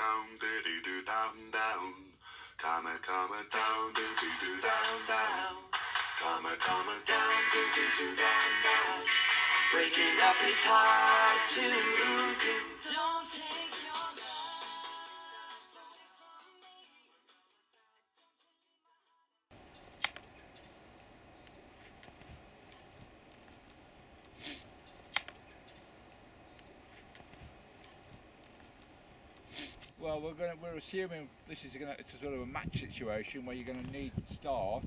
down, diddy do down, down. Come down, diddy do down, down. Come down, diddy do down, down. Breaking up is hard to do. Don't take your Well, we're assuming this is it's a sort of a match situation where you're going to need to start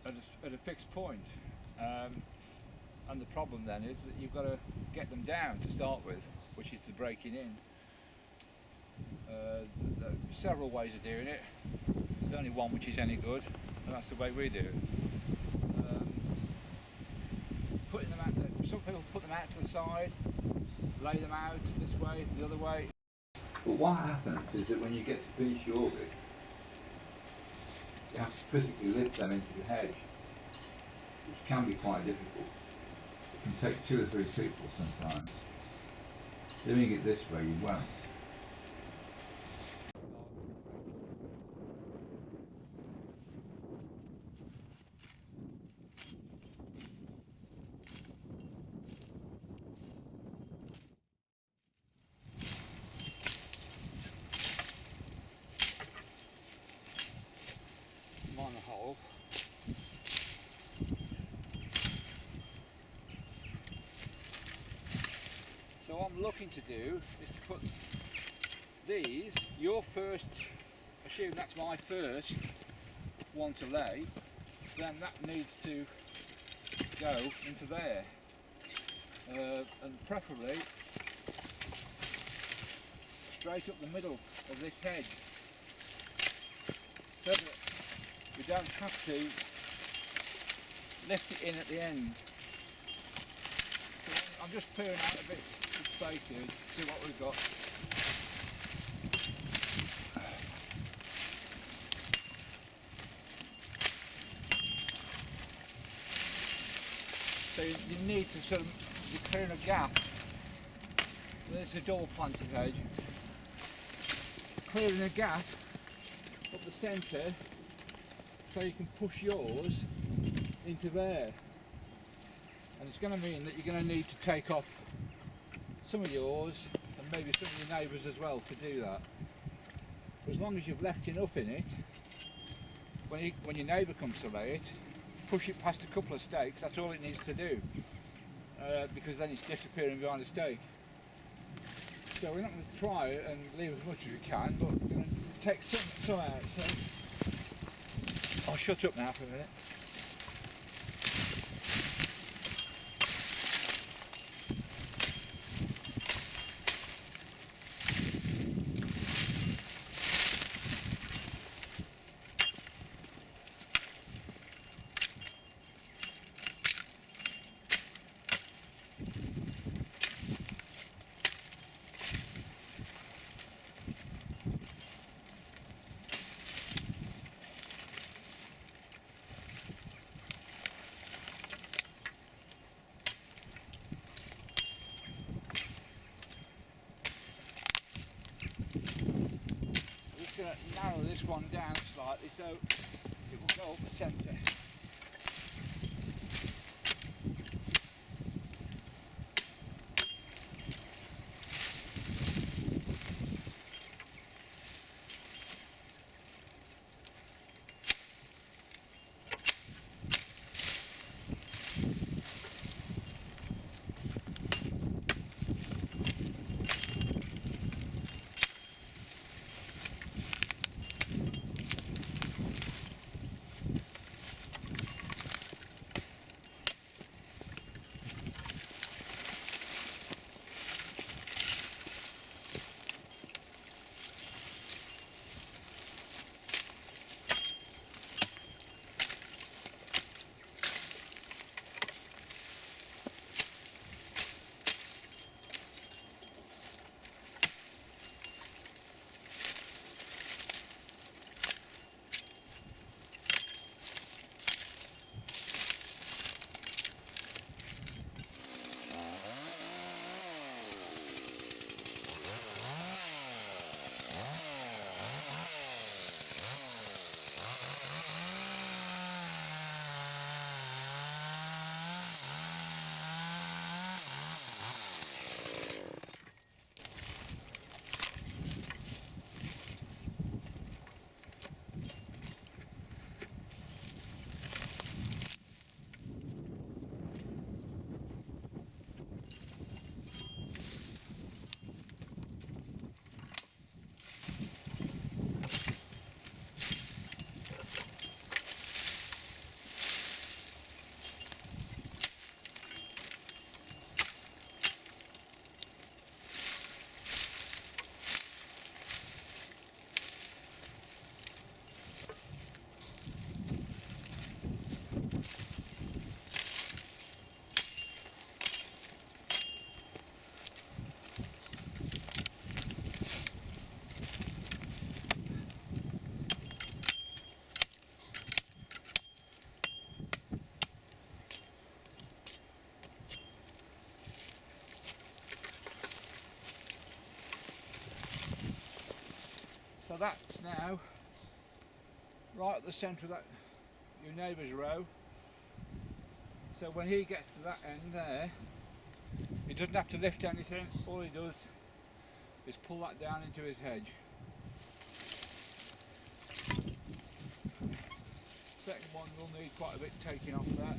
at a fixed point. And the problem then is that you've got to get them down to start with, which is the breaking in. There are several ways of doing it. There's only one which is any good, and that's the way we do it. Putting them out there, some people put them out to the side, lay them out this way, the other way. But what happens is that when you get to finish your bit, you have to physically lift them into the hedge, which can be quite difficult. It can take 2 or 3 people sometimes. Doing it this way, you won't. On the hole. So what I'm looking to do is to put these, your first, assume that's my first one to lay, then that needs to go into there, and preferably straight up the middle of this hedge, so that we don't have to lift it in at the end. So I'm just clearing out a bit of space here to see what we've got. So you need to sort of, you're clearing a gap. There's a double planted hedge. Clearing a gap up the centre, so you can push yours into there, and it's going to mean that you're going to need to take off some of yours and maybe some of your neighbours as well to do that. But as long as you've left enough in it, when your neighbour comes to lay it, push it past a couple of stakes, that's all it needs to do, because then it's disappearing behind a stake. So we're not going to try it and leave as much as we can, but we're going to take some out. So I'll shut up now for a minute. Going to narrow this one down slightly so it will go up the centre. that's now right at the centre of that your neighbour's row. So when he gets to that end there, he doesn't have to lift anything. All he does is pull that down into his hedge. Second one will need quite a bit taking off that.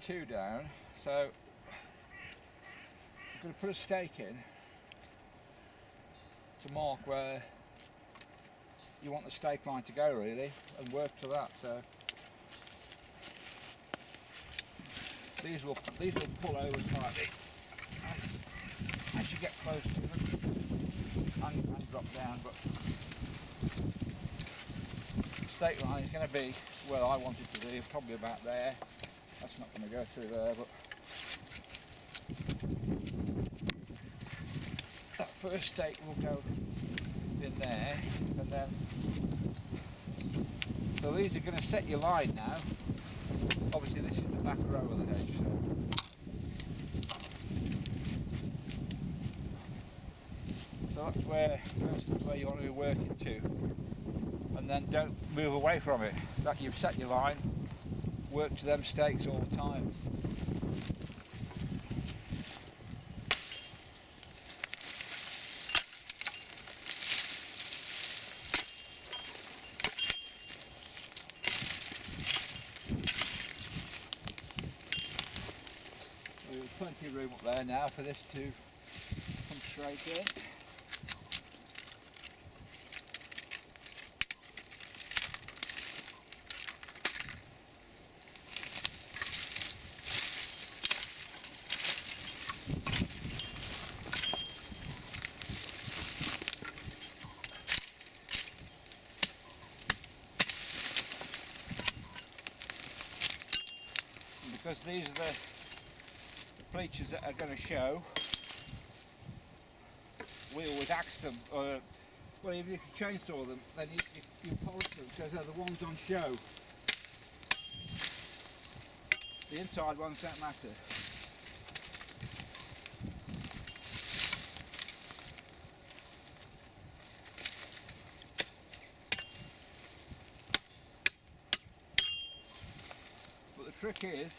Two down, so I'm going to put a stake in to mark where you want the stake line to go really and work to that. So these will pull over slightly as you get close to them and drop down, but the stake line is going to be where I want it to be, probably about there. That's not going to go through there, but that first stake will go in there, and then so these are going to set your line now. Obviously this is the back row of the hedge, so that's where you want to be working to, and then don't move away from it. That you've set your line. Work to them stakes all the time. There's plenty of room up there now for this to come straight in. because these are the bleachers that are going to show. We always axe them, well, even if you chainsaw them, then you polish them because they're the ones on show. The inside ones don't matter. But the trick is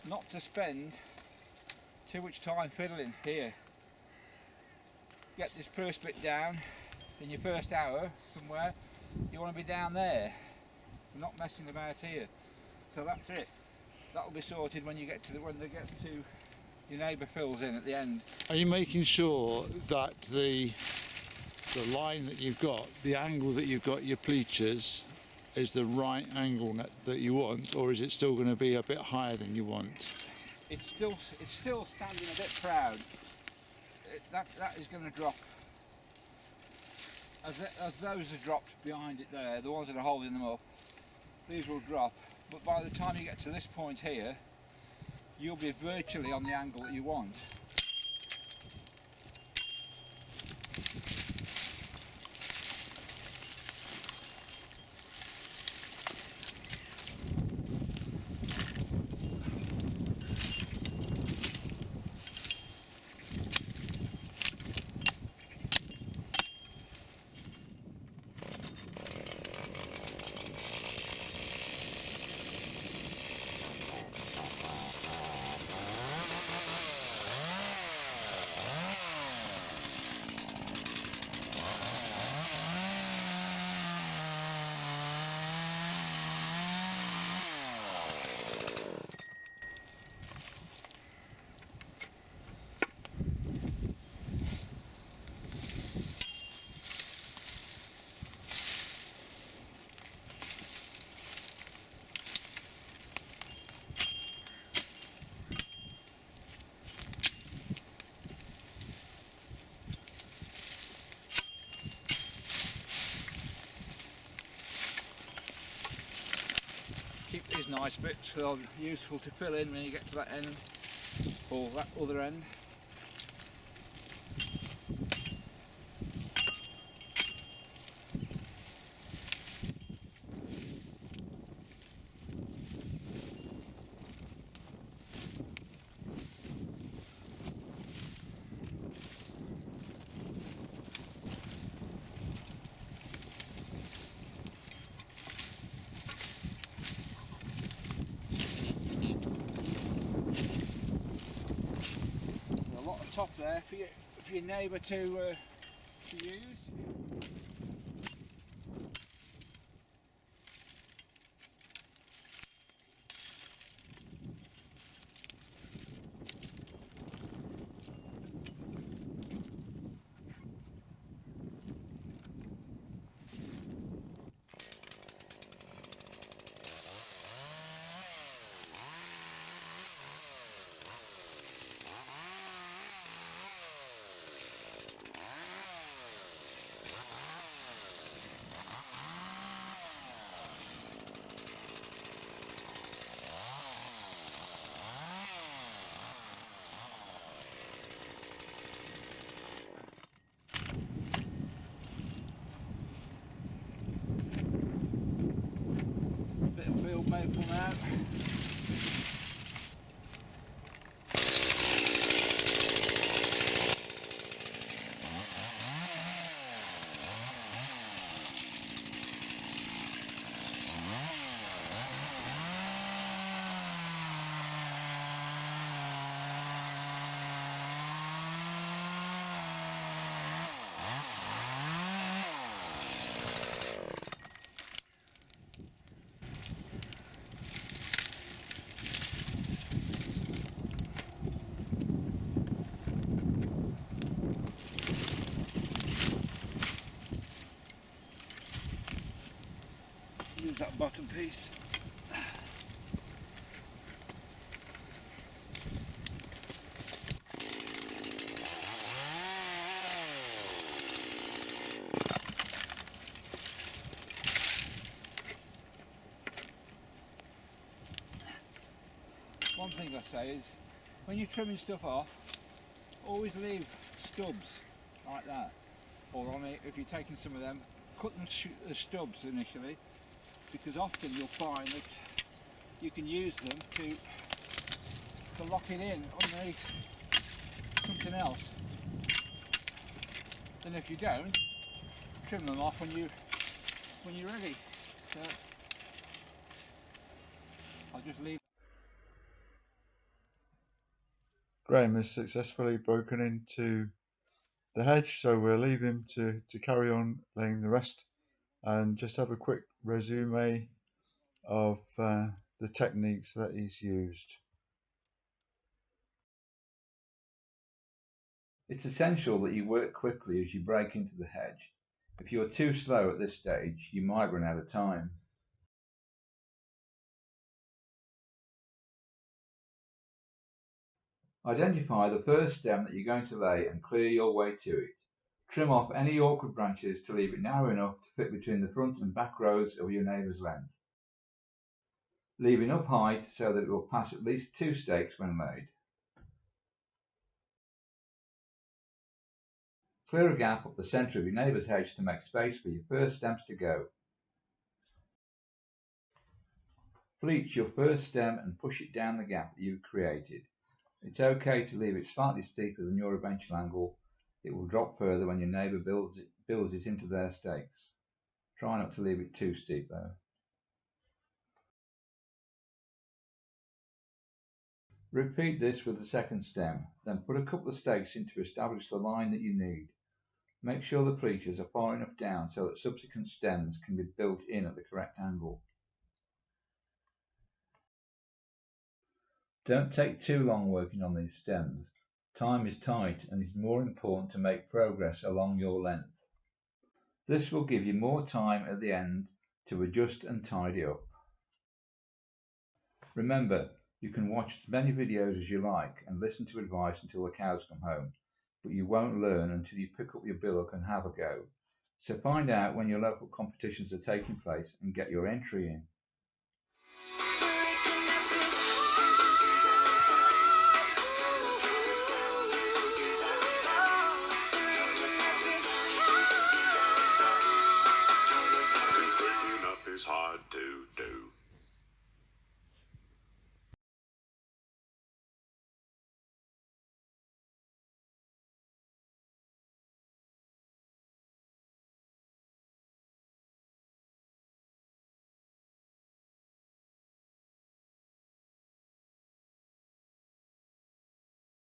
not to spend too much time fiddling here. Get this first bit down in your first hour somewhere. You want to be down there, not messing about here. So that's it. That'll be sorted when you get to when they get to your neighbour fills in at the end. Are you making sure that the line that you've got, the angle that you've got your pleachers, is the right angle that you want, or is it still going to be a bit higher than you want? It's still standing a bit proud. That is going to drop. As those are dropped behind it there, the ones that are holding them up, these will drop. But by the time you get to this point here, you'll be virtually on the angle that you want. Keep these nice bits, so they're useful to fill in when you get to that end or that other end. Top there for your neighbour to use. Bit of field maple now. Use that bottom piece. one thing I say is, when you're trimming stuff off, always leave stubs like that, or on it, if you're taking some of them, cut them as stubs initially, because often you'll find that you can use them to lock it in underneath something else. Then if you don't, trim them off when you're ready. So I'll just leave. Graham has successfully broken into the hedge, so we'll leave him to carry on laying the rest and just have a quick resume of the techniques that he's used. It's essential that you work quickly as you break into the hedge. If you are too slow at this stage, you might run out of time. Identify the first stem that you're going to lay and clear your way to it. Trim off any awkward branches to leave it narrow enough to fit between the front and back rows of your neighbour's length. Leave enough height so that it will pass at least 2 stakes when laid. Clear a gap up the centre of your neighbour's hedge to make space for your first stems to go. Bleach your first stem and push it down the gap that you've created. It's okay to leave it slightly steeper than your eventual angle. It will drop further when your neighbour builds it into their stakes. Try not to leave it too steep though. Repeat this with the second stem, then put a couple of stakes in to establish the line that you need. Make sure the pleatures are far enough down so that subsequent stems can be built in at the correct angle. Don't take too long working on these stems. Time is tight and it is more important to make progress along your length. This will give you more time at the end to adjust and tidy up. Remember, you can watch as many videos as you like and listen to advice until the cows come home, but you won't learn until you pick up your billock and have a go. So find out when your local competitions are taking place and get your entry in.